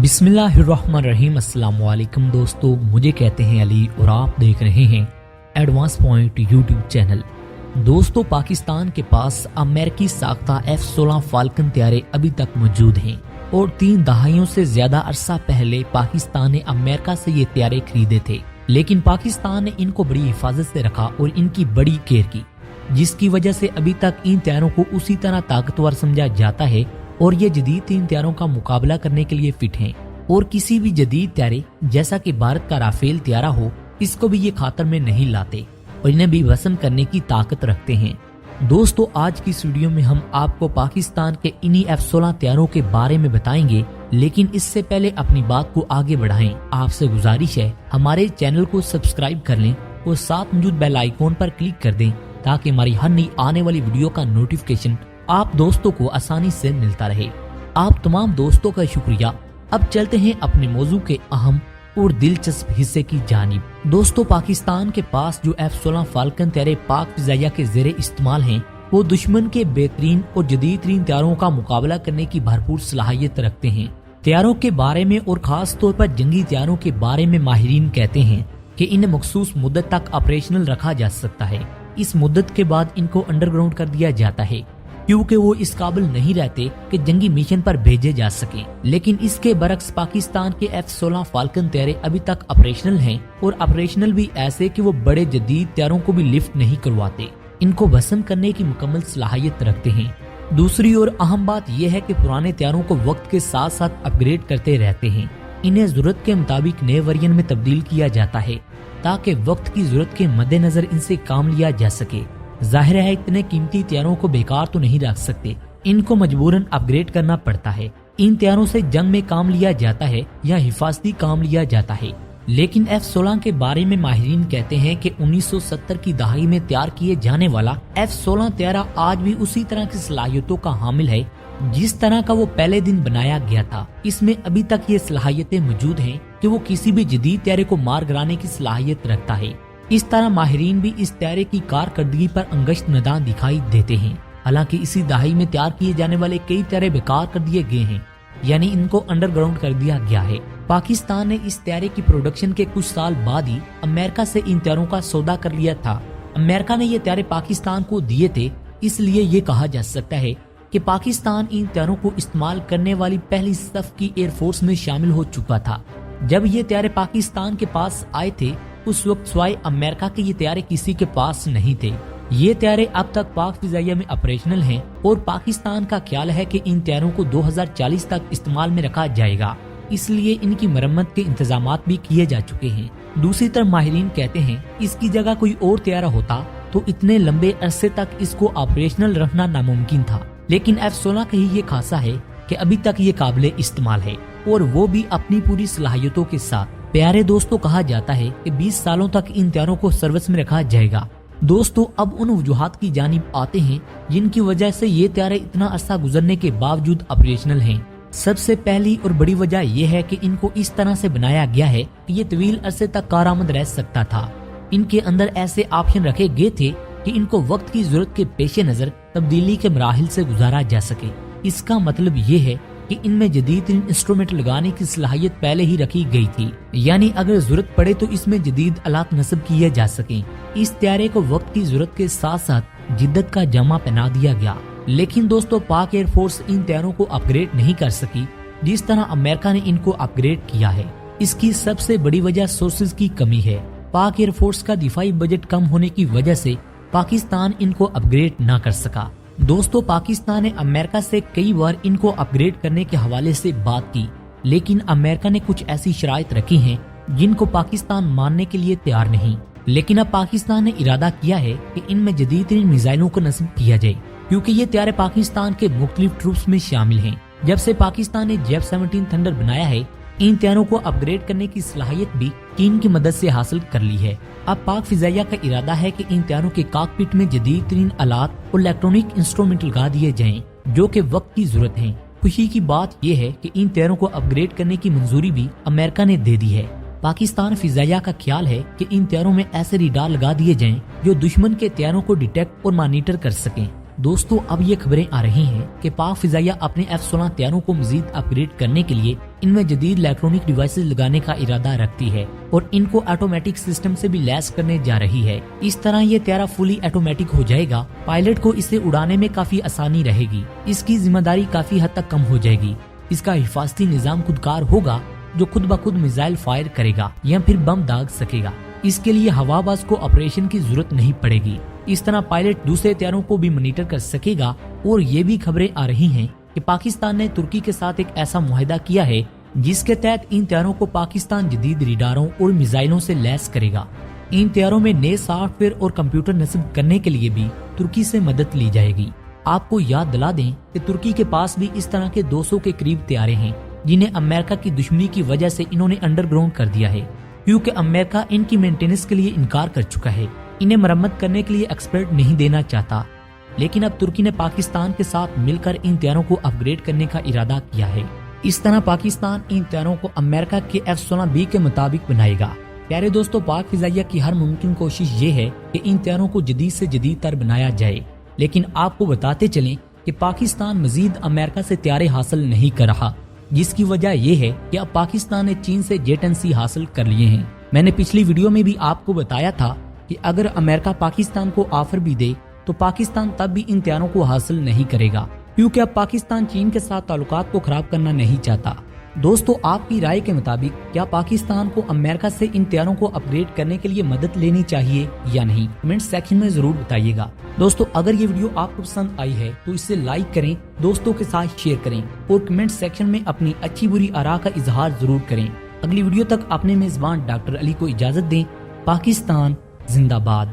बिस्मिल्लाहिर्रहमानिर्रहीम। अस्सलाम वालेकुम दोस्तों, मुझे कहते हैं अली और आप देख रहे हैं एडवांस पॉइंट यूट्यूब चैनल। दोस्तों, पाकिस्तान के पास अमेरिकी साख्ता F-16 फाल्कन तैयारे अभी तक मौजूद हैं और 3 दहाइयों से ज्यादा अरसा पहले पाकिस्तान ने अमेरिका से ये तैयारे खरीदे थे, लेकिन पाकिस्तान ने इनको बड़ी हिफाजत से रखा और इनकी बड़ी केयर की, जिसकी वजह से अभी तक इन तैयारों को उसी तरह ताकतवर समझा जाता है और ये जदीद 3 तैयारों का मुकाबला करने के लिए फिट हैं। और किसी भी जदीद तैयारे जैसा कि भारत का राफेल तैयारा हो, इसको भी ये खातर में नहीं लाते और इन्हें भी वसन करने की ताकत रखते हैं। दोस्तों, आज की इस वीडियो में हम आपको पाकिस्तान के इन्हीं F-16 तैयारों के बारे में बताएंगे, लेकिन इससे पहले अपनी बात को आगे बढ़ाएं। आपसे गुजारिश है हमारे चैनल को सब्सक्राइब कर लें और साथ मौजूद बेल आइकॉन पर क्लिक कर दें ताकि हमारी हर नई आने वाली वीडियो का नोटिफिकेशन आप दोस्तों को आसानी से मिलता रहे। आप तमाम दोस्तों का शुक्रिया। अब चलते हैं अपने मौजू के अहम और दिलचस्प हिस्से की जानिब। दोस्तों, पाकिस्तान के पास जो F-16 फाल्कन तैयारे पाक फिजाइया के जेरे इस्तेमाल हैं, वो दुश्मन के बेहतरीन और जदीद तरीन तैयारों का मुकाबला करने की भरपूर सलाहियत रखते हैं। तैयारों के बारे में और खास तौर पर जंगी तैयारों के बारे में माहिरीन कहते हैं कि इन्हें मखसूस मुद्दत तक ऑपरेशनल रखा जा सकता है। इस मुद्दत के बाद इनको अंडरग्राउंड कर दिया जाता है क्योंकि वो इस काबिल नहीं रहते कि जंगी मिशन पर भेजे जा सके। लेकिन इसके बरक्स पाकिस्तान के F-16 फाल्कन तैयारे अभी तक ऑपरेशनल हैं और ऑपरेशनल भी ऐसे कि वो बड़े जदीद तैयारों को भी लिफ्ट नहीं करवाते, इनको वसन करने की मुकम्मल सलाहियत रखते हैं। दूसरी ओर अहम बात यह है कि पुराने तैयारों को वक्त के साथ साथ अपग्रेड करते रहते हैं। इन्हें जरूरत के मुताबिक नए वेरिएंट में तब्दील किया जाता है ताकि वक्त की जरूरत के मद्देनजर इनसे काम लिया जा सके। जाहिर है इतने कीमती तैयारों को बेकार तो नहीं रख सकते, इनको मजबूरन अपग्रेड करना पड़ता है। इन तैयारों से जंग में काम लिया जाता है या हिफाजती काम लिया जाता है। लेकिन F-16 के बारे में माहिरीन कहते हैं कि 1970 की दहाई में तैयार किए जाने वाला F-16 तैयारा आज भी उसी तरह की सलाहियतों का हामिल है जिस तरह का वो पहले दिन बनाया गया था। इसमें अभी तक ये सलाहियतें मौजूद हैं कि वो किसी भी जदीद तैयारे को मार गिराने की सलाहियत रखता है। इस तरह माहिरीन भी इस तैयारे की कारकर्दगी पर अंगश्त नदान दिखाई देते हैं। हालांकि इसी दहाई में तैयार किए जाने वाले कई तैयारे बेकार कर दिए गए हैं, यानी इनको अंडरग्राउंड कर दिया गया है। पाकिस्तान ने इस तैयारे की प्रोडक्शन के कुछ साल बाद ही अमेरिका से इन तैयारों का सौदा कर लिया था। अमेरिका ने ये तैयारे पाकिस्तान को दिए थे, इसलिए ये कहा जा सकता है कि पाकिस्तान इन तैयारों को इस्तेमाल करने वाली पहली सफ की एयरफोर्स में शामिल हो चुका था। जब ये तैयारे पाकिस्तान के पास आए थे, उस वक्त सिवाय अमेरिका के ये तैयारे किसी के पास नहीं थे। ये तैयारे अब तक पाक फिजाइया में ऑपरेशनल हैं और पाकिस्तान का ख्याल है कि इन तैयारों को 2040 तक इस्तेमाल में रखा जाएगा, इसलिए इनकी मरम्मत के इंतजामात भी किए जा चुके हैं। दूसरी तरफ माहिरीन कहते हैं इसकी जगह कोई और तैयारा होता तो इतने लंबे अरसे तक इसको ऑपरेशनल रखना नामुमकिन था। लेकिन F-16 का ही ये खासा है कि अभी तक ये काबिले इस्तेमाल है और वो भी अपनी पूरी सलाहियतों के साथ। प्यारे दोस्तों, कहा जाता है कि 20 सालों तक इन तैयारों को सर्विस में रखा जाएगा। दोस्तों, अब उन वजूहात की जानिब आते हैं जिनकी वजह से ये तैयारे इतना अरसा गुजरने के बावजूद ऑपरेशनल हैं। सबसे पहली और बड़ी वजह यह है कि इनको इस तरह से बनाया गया है कि ये तवील अरसे तक कारआमद रह सकता था। इनके अंदर ऐसे ऑप्शन रखे गए थे कि इनको वक्त की जरूरत के पेश नजर तब्दीली के मराहिल से गुजारा जा सके। इसका मतलब ये है कि इनमें जदीद इंस्ट्रूमेंट लगाने की सलाहियत पहले ही रखी गई थी, यानी अगर जरूरत पड़े तो इसमें जदीद आलात नस्ब किए जा सकें। इस तैयारे को वक्त की जरूरत के साथ साथ जिद्दत का जामा पहना दिया गया। लेकिन दोस्तों, पाक एयरफोर्स इन तैयारों को अपग्रेड नहीं कर सकी जिस तरह अमेरिका ने इनको अपग्रेड किया है। इसकी सबसे बड़ी वजह सोर्सेज की कमी है। पाक एयरफोर्स का दिफाई बजट कम होने की वजह से पाकिस्तान इनको अपग्रेड न कर सका। दोस्तों, पाकिस्तान ने अमेरिका से कई बार इनको अपग्रेड करने के हवाले से बात की, लेकिन अमेरिका ने कुछ ऐसी शराइत रखी हैं जिनको पाकिस्तान मानने के लिए तैयार नहीं। लेकिन अब पाकिस्तान ने इरादा किया है कि इनमें जदीद मिसाइलों को नस्ब किया जाए, क्योंकि ये तैयारे पाकिस्तान के मुख्तलिफ ट्रूप्स में शामिल हैं। जब से पाकिस्तान ने J-17 थंडर बनाया है, इन तैयारों को अपग्रेड करने की सलाहियत भी चीन की मदद से हासिल कर ली है। अब पाक फिजाइया का इरादा है कि इन तैयारों के कॉकपिट में जदीद तरीन आलात और इलेक्ट्रॉनिक इंस्ट्रूमेंट लगा दिए जाएं, जो कि वक्त की जरूरत है। खुशी की बात यह है कि इन तैयारों को अपग्रेड करने की मंजूरी भी अमेरिका ने दे दी है। पाकिस्तान फिजाइया का ख्याल है कि इन तैयारों में ऐसे रडार लगा दिए जाएं जो दुश्मन के तैयारों को डिटेक्ट और मॉनिटर कर सकें। दोस्तों अब ये खबरें आ रही हैं कि पाक फिजाइया अपने F-16 हथियारों को मजीद अपग्रेड करने के लिए इनमें जदीद इलेक्ट्रॉनिक डिवाइसेस लगाने का इरादा रखती है और इनको ऑटोमेटिक सिस्टम से भी लैस करने जा रही है। इस तरह ये हथियार फुली ऑटोमेटिक हो जाएगा। पायलट को इसे उड़ाने में काफी आसानी रहेगी। इसकी जिम्मेदारी काफी हद तक कम हो जाएगी। इसका हिफाजती निजाम खुदकार होगा जो खुद ब खुद मिसाइल फायर करेगा या फिर बम दाग सकेगा। इसके लिए हवाबाज को ऑपरेशन की जरूरत नहीं पड़ेगी। इस तरह पायलट दूसरे हथियारों को भी मॉनिटर कर सकेगा। और ये भी खबरें आ रही हैं कि पाकिस्तान ने तुर्की के साथ एक ऐसा मुआहदा किया है जिसके तहत इन हथियारों को पाकिस्तान जदीद रडारों और मिसाइलों से लैस करेगा। इन हथियारों में नए सॉफ्टवेयर और कंप्यूटर नस्ब करने के लिए भी तुर्की से मदद ली जाएगी। आपको याद दिला दें कि तुर्की के पास भी इस तरह के 200 के करीब हथियारे हैं जिन्हें अमेरिका की दुश्मनी की वजह से इन्होंने अंडरग्राउंड कर दिया है, क्योंकि अमेरिका इनकी मेंटेनेंस के लिए इनकार कर चुका है। इन्हें मरम्मत करने के लिए एक्सपर्ट नहीं देना चाहता। लेकिन अब तुर्की ने पाकिस्तान के साथ मिलकर इन हथियारों को अपग्रेड करने का इरादा किया है। इस तरह पाकिस्तान इन हथियारों को अमेरिका के F-16B के मुताबिक बनाएगा। प्यारे दोस्तों, पाक फिजाइया की हर मुमकिन कोशिश ये है कि इन हथियारों को जदीद से जदीद तर बनाया जाए। लेकिन आपको बताते चलें कि पाकिस्तान मजीद अमेरिका से हथियारे हासिल नहीं कर रहा, जिसकी वजह यह है कि अब पाकिस्तान ने चीन से J-10C हासिल कर लिए हैं। मैंने पिछली वीडियो में भी आपको बताया था कि अगर अमेरिका पाकिस्तान को ऑफर भी दे तो पाकिस्तान तब भी इन हथियारों को हासिल नहीं करेगा, क्योंकि अब पाकिस्तान चीन के साथ ताल्लुकात को खराब करना नहीं चाहता। दोस्तों, आपकी राय के मुताबिक क्या पाकिस्तान को अमेरिका से इन हथियारों को अपग्रेड करने के लिए मदद लेनी चाहिए या नहीं? कमेंट सेक्शन में जरूर बताइएगा। दोस्तों, अगर ये वीडियो आपको पसंद आई है तो इसे लाइक करें, दोस्तों के साथ शेयर करें और कमेंट सेक्शन में अपनी अच्छी बुरी आरा का इजहार जरूर करें। अगली वीडियो तक अपने मेजबान डॉक्टर अली को इजाजत दें। पाकिस्तान जिंदाबाद।